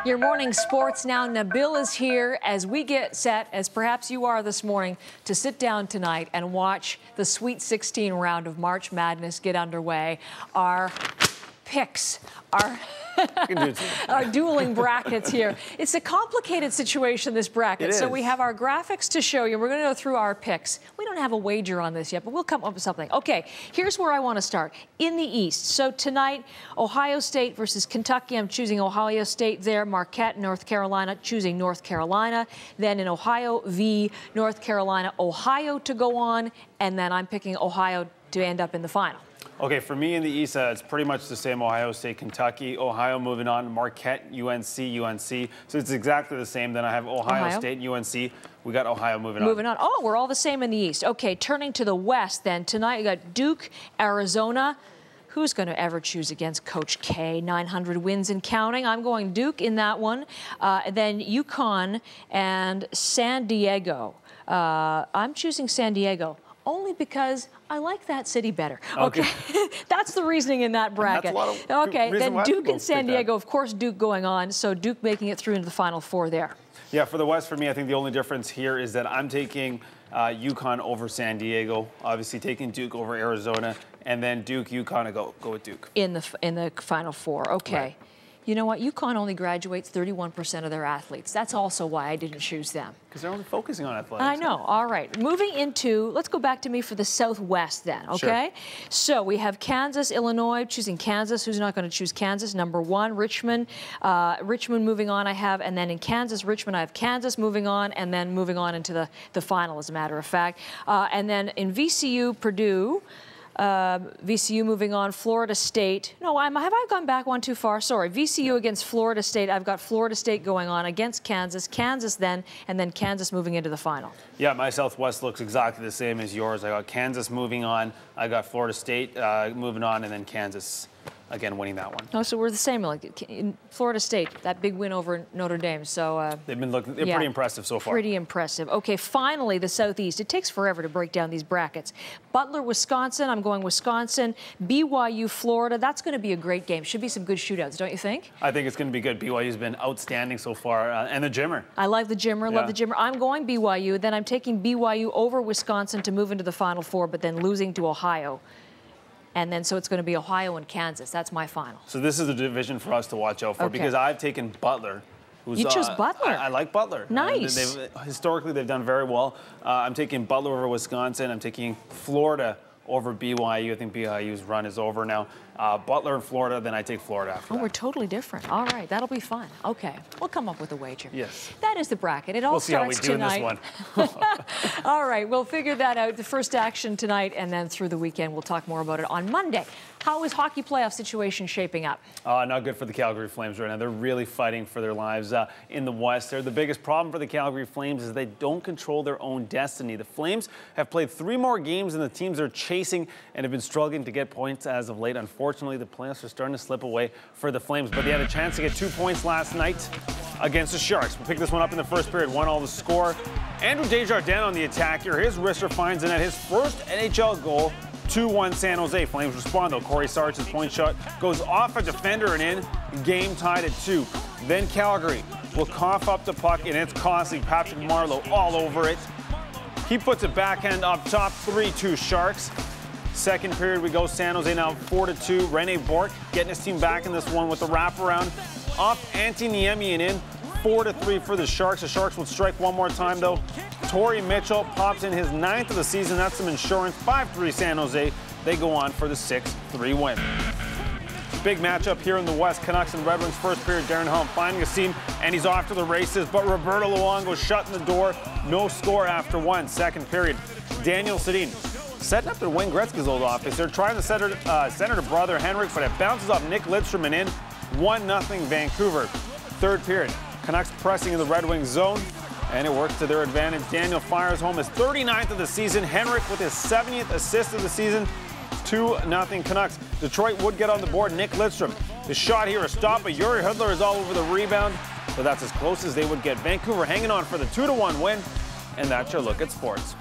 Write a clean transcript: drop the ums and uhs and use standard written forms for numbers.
Your morning sports now. Nabil is here as we get set, as perhaps you are this morning, to sit down tonight and watch the Sweet 16 round of March Madness get underway. Our picks are our dueling brackets here. It's a complicated situation, this bracket. So we have our graphics to show you. We're going to go through our picks. We don't have a wager on this yet, but we'll come up with something. Okay, here's where I want to start. In the East. So tonight, Ohio State versus Kentucky. I'm choosing Ohio State there. Marquette, North Carolina, choosing North Carolina. Then in Ohio v. North Carolina, Ohio to go on. And then I'm picking Ohio to end up in the final. Okay, for me in the East, it's pretty much the same. Ohio State, Kentucky, Ohio moving on, Marquette, UNC. So it's exactly the same. Then I have Ohio State, UNC. We got Ohio moving on. Oh, we're all the same in the East. Okay, turning to the West then. Tonight you got Duke, Arizona. Who's going to ever choose against Coach K? 900 wins and counting. I'm going Duke in that one. Then UConn and San Diego. I'm choosing San Diego only because I like that city better. Okay. That's the reasoning in that bracket. Okay, then Duke and San Diego. Of course, Duke going on. So Duke making it through into the Final Four there. Yeah, for the West, for me, I think the only difference here is that I'm taking UConn over San Diego. Obviously taking Duke over Arizona. And then Duke, UConn, go with Duke. In the Final Four. Okay. Right. You know what? UConn only graduates 31% of their athletes. That's also why I didn't choose them. Because they're only focusing on athletics. I know. All right. Moving into, let's go back to me for the Southwest then, okay? Sure. So we have Kansas, Illinois, choosing Kansas. Who's not going to choose Kansas? Number one, Richmond. Richmond moving on I have, and then in Kansas, Richmond, I have Kansas moving on, and then moving on into the final, as a matter of fact. And then in VCU, Purdue. VCU moving on, Florida State. No, have I gone back one too far? Sorry. VCU against Florida State. I've got Florida State going on against Kansas. Kansas then, and then Kansas moving into the final. Yeah, my Southwest looks exactly the same as yours. I got Kansas moving on. I got Florida State moving on, and then Kansas again winning that one. Oh, so we're the same. Like in Florida State, that big win over Notre Dame. So they've been looking. They're pretty impressive so far. Pretty impressive. Okay, finally the Southeast. It takes forever to break down these brackets. Butler, Wisconsin. I'm going Wisconsin. BYU, Florida. That's going to be a great game. Should be some good shootouts, don't you think? I think it's going to be good. BYU's been outstanding so far, and the Jimmer. I like the Jimmer. Love the Jimmer. I'm going BYU. Then I'm taking BYU over Wisconsin to move into the Final Four, but then losing to Ohio. And then so it's going to be Ohio and Kansas. That's my final. So this is the division for us to watch out for because I've taken Butler. You chose Butler? I like Butler. Nice. Historically, they've done very well. I'm taking Butler over Wisconsin. I'm taking Florida over BYU. I think BYU's run is over now. Butler and Florida, then I take Florida after that. We're totally different. All right, that'll be fun. Okay, we'll come up with a wager. Yes. That is the bracket. It all starts tonight. We'll see how we do in this one. All right, we'll figure that out. The first action tonight, and then through the weekend, we'll talk more about it on Monday. How is hockey playoff situation shaping up? Not good for the Calgary Flames right now. They're really fighting for their lives in the West. The biggest problem for the Calgary Flames is they don't control their own destiny. The Flames have played 3 more games than the teams they're chasing and have been struggling to get points as of late. Unfortunately, the playoffs are starting to slip away for the Flames, but they had a chance to get 2 points last night against the Sharks. We'll pick this one up in the first period, 1-all the score. Andrew Desjardins on the attack here. His wrister finds the net, his first NHL goal. 2-1 San Jose. Flames respond though. Corey Sarge's point shot goes off a defender and in. Game tied at 2. Then Calgary will cough up the puck and it's costly. Patrick Marleau all over it. He puts a backhand up top. 3-2 Sharks. Second period we go. San Jose now 4-2. Rene Bourque getting his team back in this one with the wraparound. Up Antti Niemi and in. 4-3 for the Sharks. The Sharks will strike one more time though. Torrey Mitchell pops in his 9th of the season. That's some insurance. 5-3 San Jose. They go on for the 6-3 win. Big matchup here in the West. Canucks and Red Wings first period. Darren Helm finding a seam and he's off to the races. But Roberto Luongo shutting the door. No score after 1. Second period. Daniel Sedin setting up to Wayne Gretzky's old office. They're trying to center to brother Henrik, but it bounces off Nick Lidstrom and in. 1-0 Vancouver. Third period. Canucks pressing in the Red Wings zone, and it works to their advantage. Daniel fires home his 39th of the season. Henrik with his 70th assist of the season. 2-0 Canucks. Detroit would get on the board. Nick Lidstrom. The shot here, a stop, but Yuri Hudler is all over the rebound, but that's as close as they would get. Vancouver hanging on for the 2-1 win, and that's your look at sports.